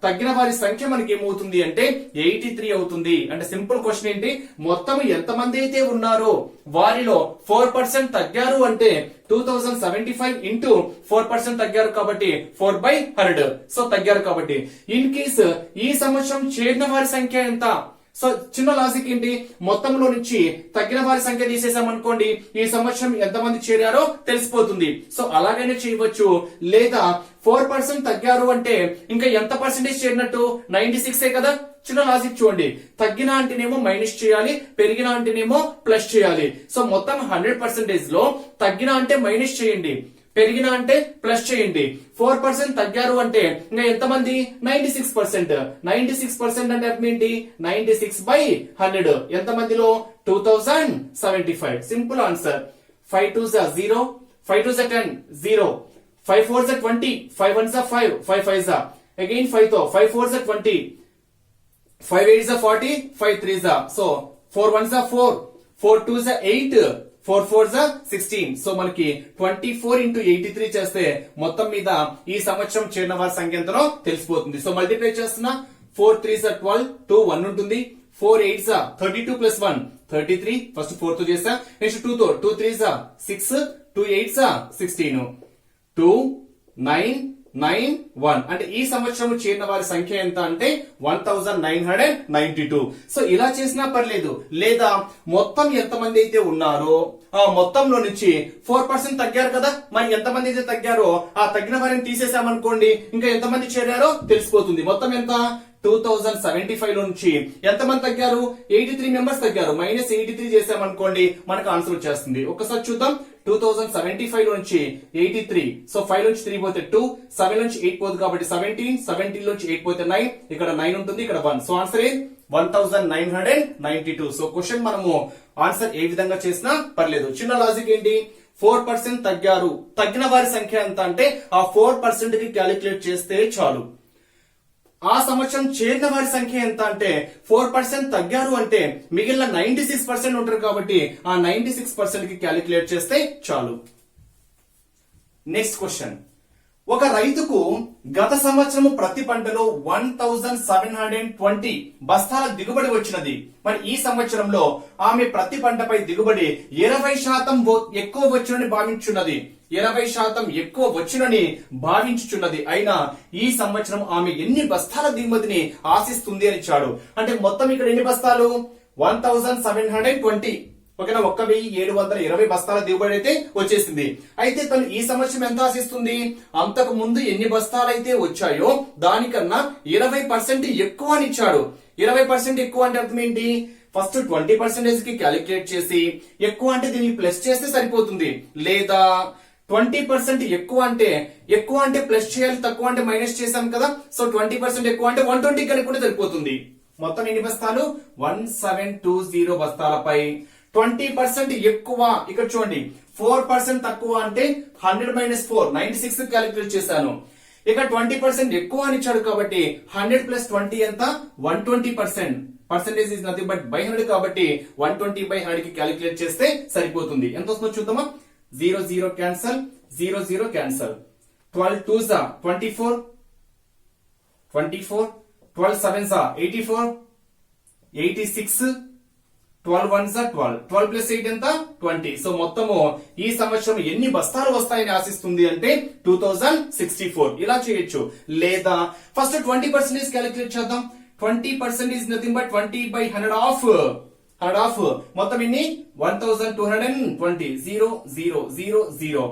Speaker 1: తగ్గిన వారి సంఖ్య మనకి ఏమవుతుంది అంటే 83 అవుతుంది. అంటే సింపుల్ క్వశ్చన్ ఏంటి, మొత్తం ఎంతమంది అయితే ఉన్నారో వారిలో 4% తగ్గారు అంటే 2075 ఇంటూ 4% తగ్గారు కాబట్టి 4/100. సో తగ్గారు కాబట్టి ఇన్ కేస్ ఈ సంవత్సరం చేరిన వారి సంఖ్య ఎంత. సో చిన్న లాజిక్ ఏంటి, మొత్తంలో నుంచి తగ్గిన వారి సంఖ్య తీసేసాం అనుకోండి ఈ సంవత్సరం ఎంతమంది చేరారో తెలిసిపోతుంది. సో అలాగైనా చేయవచ్చు. లేదా 4% తగ్గారు అంటే ఇంకా ఎంత పర్సెంటేజ్ చేరినట్టు 96 కదా. చిన్న లాజిక్ చూడండి, తగ్గిన అంటేనేమో మైనస్ చేయాలి, పెరిగిన అంటేనేమో ప్లస్ చేయాలి. సో మొత్తం 100% లో తగ్గిన అంటే మైనస్ చేయండి, పెరిగిన అంటే ప్లస్ చేయండి. 4% తగ్గారు అంటే ఇంకా ఎంతమంది 96%. 96% అంటే అర్థం ఏంటి, 96/100 ఎంతమందిలో 2075. Simple answer. 5 2s are 0, 5 2s are 10 0, 5 4s are 20, 5 1s are 5, 5 5s are again 5 తో 5 4s are 20, 5 8s are 40, 5 3s are so 4 1s are 4, 4 2s are 8, 4 4s are 16. So మనకి 24 into 83 చేస్తే మొత్తం మీద ఈ సంవత్సరం చేరిన వారి సంఖ్య ఎంతనో తెలిసిపోతుంది. సో మల్టిప్లై చేస్తున్నా 4 3s are 12, 2 1 ఉంటుంది, 4 8s are 32 plus 1 33. ఫస్ట్ 4 తో చేస్తా, నెక్స్ట్ 2 తో 2 3s are 6, 2 8s are 16, 2 9 9 1. అంటే ఈ సంవత్సరం చేరిన వారి సంఖ్య ఎంత అంటే 1992. సో ఇలా చేసినా పర్లేదు. లేదా మొత్తం ఎంతమంది అయితే ఉన్నారో ఆ మొత్తంలో నుంచి 4% తగ్గారు కదా, మరి ఎంతమంది అయితే తగ్గారో ఆ తగ్గిన వారిని తీసేసామనుకోండి ఇంకా ఎంతమంది చేరారో తెలిసిపోతుంది. మొత్తం ఎంత 2075 లో నుంచి ఎంతమంది తగ్గారు 83 మెంబర్స్ తగ్గారు. -83 చేసామనుకోండి మనకు ఆన్సర్ వచ్చేస్తుంది. ఒకసారి చూద్దాం. 2075 నుంచి 83, సో 5 నుంచి 3 పోతే 2, 7 నుంచి 8 పోదు కాబట్టి 17, 17 నుంచి 8 పోతే 9, ఇక్కడ 9 ఉంటుంది, ఇక్కడ 1. సో ఆన్సర్ ఏ 1992. సో క్వశ్చన్ మనము ఆన్సర్ ఏ విధంగా చేసినా పర్లేదు. చిన్న లాజిక్ ఏంటి, 4% తగ్గారు, తగ్గిన వారి సంఖ్య ఎంత అంటే ఆ 4% కి క్యాలిక్యులేట్ చేస్తే చాలు. ఆ సంవత్సరం చేరిన వారి సంఖ్య ఎంత అంటే 4% తగ్గారు అంటే మిగిలిన 96% ఉంటారు కాబట్టి ఆ 96% కి క్యాలిక్యులేట్ చేస్తే చాలు. నెక్స్ట్ క్వశ్చన్, ఒక రైతుకు గత సంవత్సరం ప్రతి పంటలో 1720 బస్తాల దిగుబడి వచ్చినది. మరి ఈ సంవత్సరంలో ఆమె ప్రతి పంటపై దిగుబడి 20% ఎక్కువ వచ్చునని భావించున్నది. 20% ఎక్కువ వచ్చునని భావించుచున్నది. అయినా ఈ సంవత్సరం ఆమె ఎన్ని బస్తాల దిగుమతిని ఆశిస్తుంది అని ఇచ్చాడు. అంటే మొత్తం ఇక్కడ ఎన్ని బస్తాలు 1720, ఓకేనా, 1720 బస్తాల దిగుబడి అయితే వచ్చేసింది. అయితే తను ఈ సంవత్సరం ఎంత ఆశిస్తుంది, అంతకు ముందు ఎన్ని బస్తాలు అయితే వచ్చాయో దానికన్నా 20% ఎక్కువ అని ఇచ్చాడు. 20% ఎక్కువ అంటే అర్థం ఏంటి, ఫస్ట్ 20% కి క్యాలిక్యులేట్ చేసి ఎక్కువ అంటే దీనికి ప్లస్ చేస్తే సరిపోతుంది. లేదా 20% ఎక్కువ అంటే ప్లస్ చేయాలి, తక్కువ అంటే మైనస్ చేసాం కదా. సో 20% ఎక్కువ అంటే 120 కనుక్కుంటే సరిపోతుంది. మొత్తం ఎన్ని బస్తాలు 1720 బస్తాలపై 20% ఎక్కువ. ఇక్కడ చూడండి 4% తక్కువ అంటే 100 - 4 96 క్యాలిక్యులేట్ చేశాను. ఇక 20% ఎక్కువ అని ఇచ్చాడు కాబట్టి 100 + 20 ఎంత 120%. Percentage is nothing but by 100 కాబట్టి 120/100 కి క్యాలిక్యులేట్ చేస్తే సరిపోతుంది. ఎంత వస్తుందో చూద్దామా. 0 0 cancel, 0 0 cancel. 12 2s are 24, 24, 12 7s are 84, 86, 12 1s are 12, 12 + 8 ఎంత 20. సో మొత్తము ఈ సంవత్సరం ఎన్ని బస్తాలు వస్తాయని ఆశిస్తుంది అంటే 2064. ఇలా చేయొచ్చు. లేదా ఫస్ట్ 20% క్యాలిక్యులేట్ చేద్దాం. 20% is nothing but 20/100 ఆఫ్ మొత్తం ఎన్ని 1220. 0 0 0 0.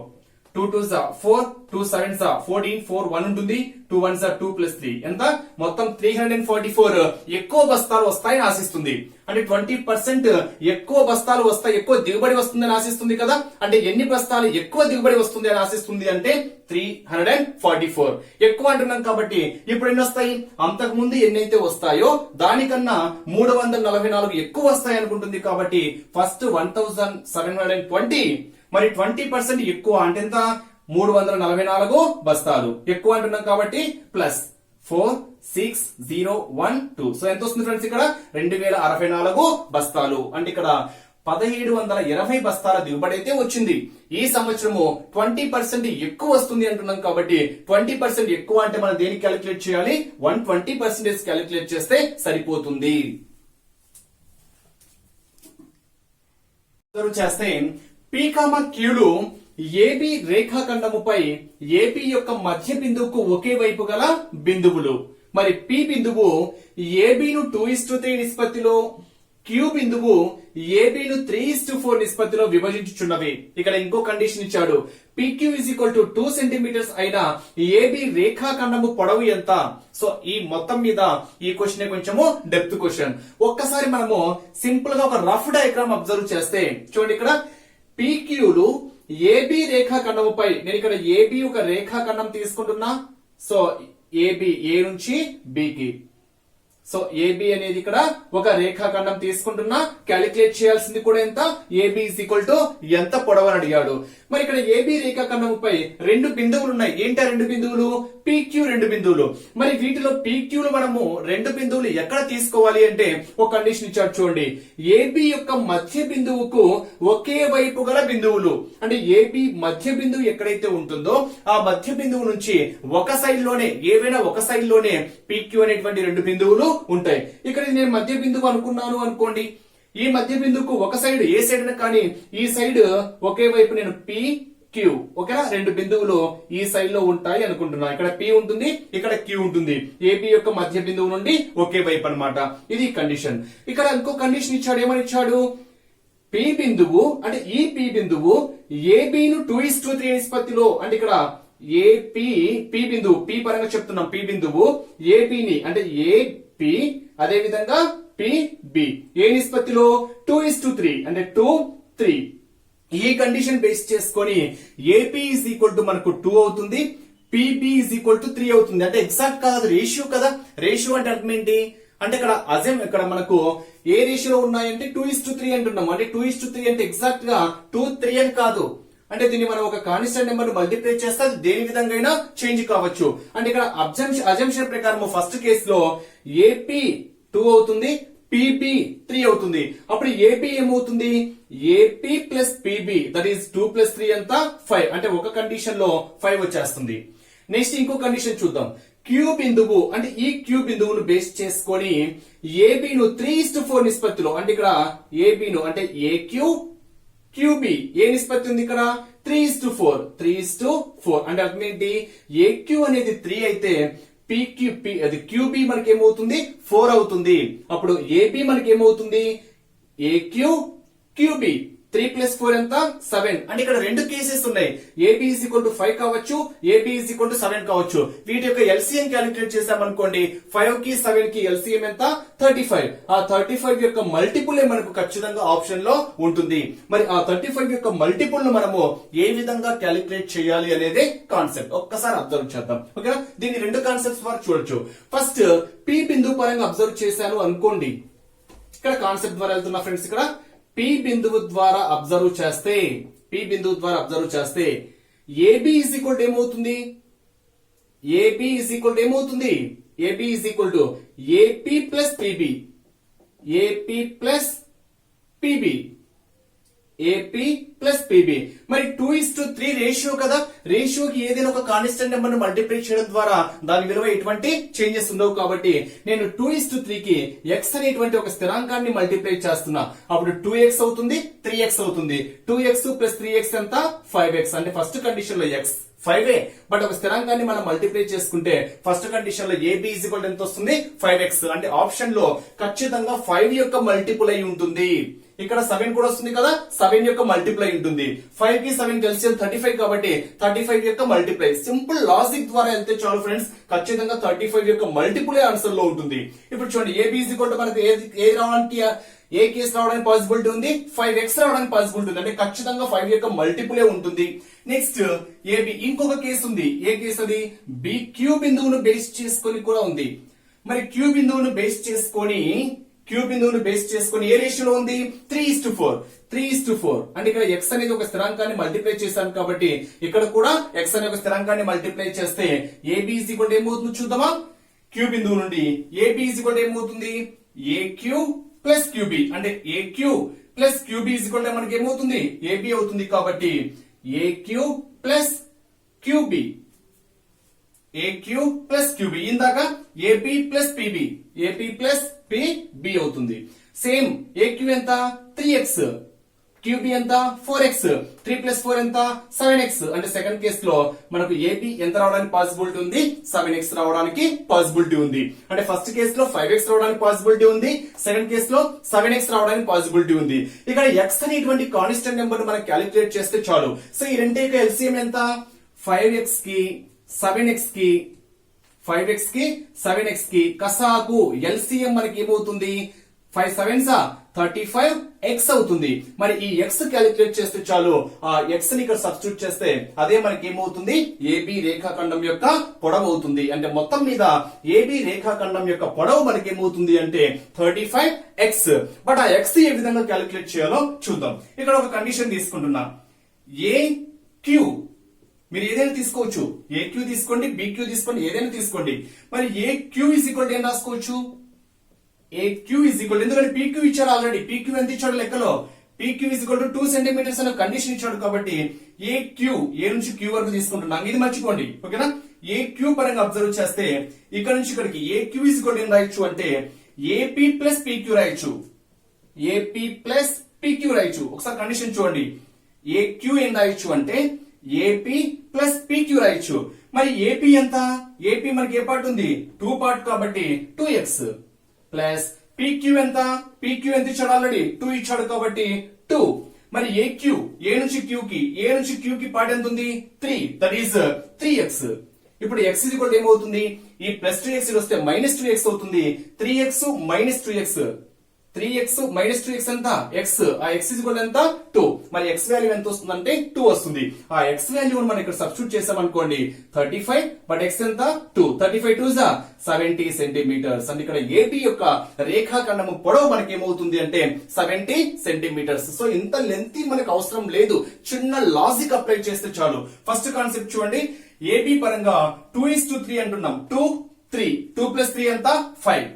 Speaker 1: 2 2s are 4, 2 7s are 14, 4 1 ఉంటుంది, 2 1s are 2 + 3 ఎంత మొత్తం 344 ఎక్కువ బస్తాలు వస్తాయని ఆశిస్తుంది. అంటే 20% ఎక్కువ బస్తాలు వస్తాయి, ఎక్కువ దిగుబడి వస్తుందని ఆశిస్తుంది కదా. అంటే ఎన్ని బస్తాలు ఎక్కువ దిగుబడి వస్తుంది అని ఆశిస్తుంది అంటే 344. ఎక్కువ అంటున్నాం కాబట్టి ఇప్పుడు ఎన్ని వస్తాయి, అంతకు ముందు ఎన్నైతే వస్తాయో దానికన్నా 344 ఎక్కువ వస్తాయి అనుకుంటుంది. కాబట్టి ఫస్ట్ 1720, మరి 20% ఎక్కువ అంటే ఎంత 344 బస్తాలు ఎక్కువ అంటున్నాం కాబట్టి ప్లస్ 46012. సో ఎంత వస్తుంది ఫ్రెండ్స్ ఇక్కడ 2064 బస్తాలు. అంటే ఇక్కడ 1720 బస్తాల దిగుబడి అయితే వచ్చింది. ఈ సంవత్సరము 20% ఎక్కువ వస్తుంది అంటున్నాం కాబట్టి 20% ఎక్కువ అంటే మనం దేనికి క్యాలిక్యులేట్ చేయాలి? 120% క్యాలిక్యులేట్ చేస్తే సరిపోతుంది. చేస్తే P, Qలు ఏబి రేఖాఖండముపై ఏపీ యొక్క మధ్య బిందువుకు ఒకే వైపు గల బిందువులు. మరి P బిందువు ఏబిను 2:3 నిష్పత్తిలో, Q బిందువు ఏబిను 3:4 నిష్పత్తిలో విభజించుచున్నవి. ఇక్కడ ఇంకో కండిషన్ ఇచ్చాడు. PQ = 2 సెంటీమీటర్స్ అయిన ఏబి రేఖాఖండము పొడవు ఎంత? సో ఈ మొత్తం మీద ఈ క్వశ్చన్ కొంచెము డెప్త్ క్వశ్చన్. ఒక్కసారి మనము సింపుల్ గా ఒక రఫ్ డయాగ్రామ్ అబ్జర్వ్ చేస్తే చూడండి, ఇక్కడ PQలు ఏబి రేఖాఖండముపై, నేను ఇక్కడ ఏబి ఒక రేఖాఖండం తీసుకుంటున్నా. సో ఏబి ఏ నుంచి బికి, సో ఏబి అనేది ఇక్కడ ఒక రేఖాఖండం తీసుకుంటున్నా. క్యాలిక్యులేట్ చేయాల్సింది కూడా ఎంత? ఏబి = ఎంత పొడవు అని అడిగాడు. మరి ఇక్కడ ఏబి రేఖాఖండంపై రెండు బిందువులు ఉన్నాయి. ఏంటి ఆ రెండు బిందువులు? PQ రెండు బిందువులు. మరి వీటిలో PQలు మనము రెండు బిందువులు ఎక్కడ తీసుకోవాలి అంటే ఒక కండిషన్ ఇచ్చాడు చూడండి. ఏబి యొక్క మధ్య బిందువుకు ఒకే వైపు గల బిందువులు. అంటే ఏబి మధ్య బిందువు ఎక్కడైతే ఉంటుందో ఆ మధ్య బిందువు నుంచి ఒక సైడ్ లోనే, ఏవైనా ఒక సైడ్ లోనే PQ అనేటువంటి రెండు బిందువులు ఉంటాయి. ఇక్కడ నేను మధ్య బిందువు అనుకున్నాను అనుకోండి. ఈ మధ్య బిందువుకు ఒక సైడ్ ఏ సైడ్ కానీ ఈ సైడ్ ఒకే వైపు నేను PQ, ఓకేనా, రెండు బిందువులు ఈ సైడ్ లో ఉంటాయి అనుకుంటున్నా. ఇక్కడ P ఉంటుంది, ఇక్కడ Q ఉంటుంది. ఏబి యొక్క మధ్య బిందువు నుండి ఒకే వైపు అన్నమాట. ఇది కండిషన్. ఇక్కడ ఇంకో కండిషన్ ఇచ్చాడు. ఏమని ఇచ్చాడు? P బిందువు అంటే ఈ P బిందువు ఏబిను 2:3 నిష్పత్తిలో, అంటే ఇక్కడ P బిందువు, P పరంగా చెప్తున్నాం. P బిందువు ఏబిని అంటే AP, అదే విధంగా PB ఏ నిష్పత్తిలో? 2:3 అంటే 2:3. ఈ కండిషన్ బేస్ చేసుకొని AP = మనకు 2 అవుతుంది, PB = 3 అవుతుంది. అంటే ఎగ్జాక్ట్ కాదు, రేషియో కదా. రేషియో అంటే అర్థం ఏంటి అంటే ఇక్కడ మనకు ఏ రేషియో ఉన్నాయంటే 2:3 అంటున్నాం. అంటే 2:3 అంటే ఎగ్జాక్ట్ గా 2:3 అని కాదు. అంటే దీన్ని మనం ఒక కాన్స్టెంట్ నెంబర్ మల్టిప్లై చేస్తే అది దేని విధంగా అయినా చేంజ్ కావచ్చు. అంటే ఇక్కడ అజంప్షన్ ప్రకారం ఫస్ట్ కేసులో AP 2 అవుతుంది, PB 3 అవుతుంది. అప్పుడు AP ఏమవుతుంది? AP + PB దట్ ఈస్ 2 + 3 ఎంత? 5. అంటే ఒక కండిషన్ లో 5 వచ్చేస్తుంది. నెక్స్ట్ ఇంకో కండిషన్ చూద్దాం. Q బిందువు అంటే ఈ Q బిందువును బేస్ చేసుకొని ఏబిను 3:4 నిష్పత్తిలో, అంటే ఇక్కడ ఏబిను అంటే AQ QB ఏ నిష్పత్తి ఉంది? ఇక్కడ 3:4 అంటే అర్థం ఏంటి? AQ అనేది 3 అయితే అది QB మనకి ఏమవుతుంది? 4 అవుతుంది. అప్పుడు AB మనకి ఏమవుతుంది? AQ QB 3 + 4 ఎంత? 7. అంటే ఇక్కడ రెండు కేసెస్ ఉన్నాయి. AB = 5 కావచ్చు, AB = 7 కావచ్చు. వీటి యొక్క LCM క్యాలిక్యులేట్ చేసామనుకోండి, 5 కి 7 కి LCM ఎంత? 35. ఆ 35 యొక్క మల్టిపుల్ మనకు ఖచ్చితంగా ఆప్షన్ లో ఉంటుంది. మరి ఆ 35 యొక్క మల్టిపుల్ ను మనము ఏ విధంగా క్యాలిక్యులేట్ చేయాలి అనేది కాన్సెప్ట్ ఒక్కసారి అబ్జర్వ్ చేద్దాం. ఓకేనా, దీన్ని రెండు కాన్సెప్ట్స్ వరకు చూడొచ్చు. ఫస్ట్ P బిందువు పరంగా అబ్జర్వ్ చేశాను అనుకోండి. ఇక్కడ కాన్సెప్ట్ ద్వారా వెళ్తున్నా ఫ్రెండ్స్. ఇక్కడ P బిందువు ద్వారా అబ్జర్వ్ చేస్తే AB ఏమవుతుంది? AB ఏమవుతుంది? AB AP + PB, AP + PB, AP + PB. మరి 2:3 రేషియో కదా. రేషియోకి ఏదైనా ఒక కాన్స్టెంట్ నెంబర్ ను మల్టిప్లై చేయడం ద్వారా దాని విలువ ఎటువంటి చేంజెస్ ఉండవు. కాబట్టి నేను 2:3 కి x అనేటువంటి ఒక స్థిరాంకాన్ని మల్టిప్లై చేస్తున్నా. అప్పుడు 2x అవుతుంది, 3x అవుతుంది. 2x + 3x ఎంత? 5x. అంటే ఫస్ట్ కండిషన్ లో x 5 బట్ ఒక స్థిరాంకాన్ని మనం మల్టిప్లై చేసుకుంటే ఫస్ట్ కండిషన్ లో AB = ఎంత వస్తుంది? 5x. అంటే ఆప్షన్ లో ఖచ్చితంగా 5 యొక్క మల్టిపుల్ అయి ఉంటుంది. ఇక్కడ 7 కూడా వస్తుంది కదా, 7 యొక్క మల్టిప్లై ఉంటుంది. 5 కి 7 కలిసి 35 కాబట్టి 35 యొక్క మల్టిప్లై. సింపుల్ లాజిక్ ద్వారా వెళ్తే చాలు ఫ్రెండ్స్, ఖచ్చితంగా 35 యొక్క మల్టిపుల్ ఆన్సర్ లో ఉంటుంది. ఇప్పుడు చూడండి, AB మనకు ఏది రావడానికి, ఏ కేసు రావడానికి పాసిబిలిటీ ఉంది? 5x రావడానికి పాసిబిలిటీ ఉంది. అంటే ఖచ్చితంగా 5 యొక్క మల్టిపులే ఉంటుంది. నెక్స్ట్ AB ఇంకొక కేసు ఉంది. ఏ కేసు అది? BQ బిందువును బేస్ చేసుకొని కూడా ఉంది. మరి Q బిందువును బేస్ చేసుకొని ఏ రేషియోలో ఉంది? 3:4. అంటే ఇక్కడ x అనేది ఒక స్థిరాంకాన్ని మల్టిప్లై చేశాను కాబట్టి ఇక్కడ కూడా x అనే ఒక స్థిరాంకాన్ని మల్టిప్లై చేస్తే AB ఏమవుతుందో చూద్దామా? క్యూ బిందువు నుండి ఏబి ఈజ్ ఈక్వల్ ఏమవుతుంది ఏక్యూ ప్లస్ క్యూబి అంటే AQ plus QB is equal మనకి ఏమవుతుంది ఏబి అవుతుంది కాబట్టి AQ plus QB AQ plus QB ఇందాక AP plus PB AP plus PB అవుతుంది సేమ్ ఏక్యూ ఎంత 3x క్యూబి ఎంత 4x 3 ప్లస్ 4 ఎంత 7x అంటే సెకండ్ కేస్ లో మనకు ఏబి ఎంత రావడానికి పాసిబిలిటీ ఉంది 7x రావడానికి పాసిబిలిటీ ఉంది అంటే ఫస్ట్ కేస్ లో 5x రావడానికి పాసిబిలిటీ ఉంది సెకండ్ కేస్ లో 7x రావడానికి పాసిబిలిటీ ఉంది ఇక్కడ x అనేటువంటి కాన్స్టెంట్ నెంబర్ మనం క్యాలిక్యులేట్ చేస్తే చాలు సో ఈ రెండే యొక్క ఎల్సిఎం ఎంత 5x కి 7x కి 5x కి 7x కి కసాకు ఎల్సిఎం మనకి ఏమవుతుంది 5 7s 35x అవుతుంది మరి ఈ x క్యాలిక్యులేట్ చేస్తే చాలు ఆ x ని ఇక్కడ సబ్స్టిట్యూట్ చేస్తే అదే మనకి ఏమవుతుంది ఏబి రేఖాఖండం యొక్క పొడవు అవుతుంది అంటే మొత్తం మీద ఏబి రేఖాఖండం యొక్క పొడవు మనకి ఏమవుతుంది అంటే 35x బట్ ఆ x ఏ విధంగా క్యాలిక్యులేట్ చేయాలో చూద్దాం ఇక్కడ ఒక కండిషన్ తీసుకుంటున్నా ఏ క్యూ మీరు ఏదైనా తీసుకోవచ్చు ఏ క్యూ తీసుకోండి బి క్యూ తీసుకోండి ఏదైనా తీసుకోండి మరి ఏ క్యూ ఈజ్ ఈక్వల్ ఏం రాసుకోవచ్చు AQ is equal ఎందుకంటే PQ ఇచ్చాడు ఆల్రెడీ PQ ఎంత ఇచ్చాడు లెక్కలో PQ is equal to 2 centimetres అనే కండిషన్ ఇచ్చాడు కాబట్టి AQ ఏ నుంచి Q వరకు తీసుకుంటున్నాం ఇది మర్చిపోండి ఓకేనా AQ పరంగా అబ్జర్వ్ చేస్తే ఇక్కడ నుంచి ఇక్కడికి AQ is equal ఏం రాయొచ్చు అంటే AP ప్లస్ PQ రాయొచ్చు AP ప్లస్ PQ రాయొచ్చు ఒకసారి కండిషన్ చూడండి AQ ఏం రాయొచ్చు అంటే AP ప్లస్ PQ రాయొచ్చు మరి AP ఎంత AP మనకి ఏ పార్ట్ ఉంది 2 పార్ట్ కాబట్టి 2x ప్లస్ PQ ఎంత PQ ఎంత ఇచ్చాడు ఆల్రెడీ 2 ఇచ్చాడు కాబట్టి 2 మరి AQ ఏ నుంచి Q కి పార్ట్ ఎంత ఉంది 3 దట్ ఈస్ 3x ఇప్పుడు x is equal ఏమవుతుంది ఈ ప్లస్ 2x వస్తే మైనస్ 2x అవుతుంది 3x minus 2x 3x minus 2x ఎంత x ఆ x is equal ఎంత 2 మరి x వాల్యూ ఎంత వస్తుందంటే 2 వస్తుంది ఆ x వాల్యూని మనం ఇక్కడ సబ్స్టిట్యూట్ చేసామనుకోండి 35 బట్ x ఎంత 2 35 2 70 సెంటీమీటర్స్ అంటే ఇక్కడ AB యొక్క రేఖాఖండము పొడవు మనకి ఏమవుతుంది అంటే 70 సెంటీమీటర్స్ సో ఇంత లెంత్ మనకు అవసరం లేదు చిన్న లాజిక్ అప్లై చేస్తే చాలు ఫస్ట్ కాన్సెప్ట్ చూడండి AB పరంగా 2:3 అంటున్నాం 2 3 2 ప్లస్ 3 ఎంత 5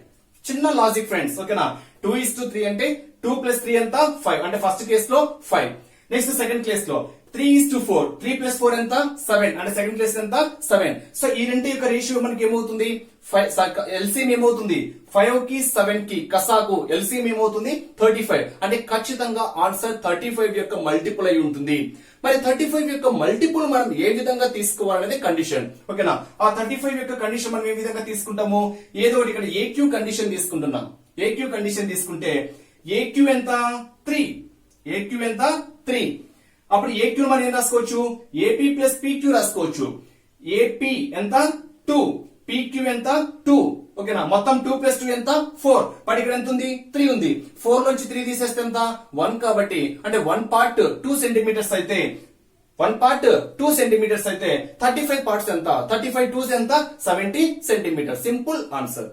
Speaker 1: చిన్న లాజిక్ ఫ్రెండ్స్ ఓకేనా 2:3 అంటే 2 ప్లస్ 3 ఎంత 5 అంటే ఫస్ట్ కేస్ లో 5 నెక్స్ట్ సెకండ్ కేస్ లో 3:4 3 ప్లస్ 4 ఎంత 7 అంటే సెకండ్ కేస్ ఎంత 7 సో ఈ రెండు యొక్క రేషియో మనకి ఏమవుతుంది ఎల్సిఎం ఏమవుతుంది 5 కి 7 కి కసాకు ఎల్సిఎం ఏమవుతుంది 35 అంటే ఖచ్చితంగా ఆన్సర్ 35 యొక్క మల్టిపుల్ అయి ఉంటుంది మరి 35 యొక్క మల్టిపుల్ మనం ఏ విధంగా తీసుకోవాలనేది కండిషన్ ఓకేనా ఆ 35 యొక్క కండిషన్ మనం ఏ విధంగా తీసుకుంటాము ఏదో ఒకటి ఇక్కడ AQ కండిషన్ తీసుకుంటున్నాం AQ కండిషన్ తీసుకుంటే AQ ఎంత 3 AQ ఎంత 3 అప్పుడు AQ మనం ఏం రాసుకోవచ్చు AP ప్లస్ PQ రాసుకోవచ్చు AP ఎంత 2 PQ ఎంత 2 ఓకేనా మొత్తం 2 ప్లస్ 2 ఎంత 4 బట్ ఇక్కడ ఎంత ఉంది 3 ఉంది 4 నుంచి 3 తీసేస్తే ఎంత 1 కాబట్టి అంటే 1 పార్ట్ 2 సెంటీమీటర్స్ అయితే 1 పార్ట్ 2 సెంటీమీటర్స్ అయితే 35 పార్ట్స్ ఎంత 35 2s ఎంత 70 సెంటీమీటర్ సింపుల్ ఆన్సర్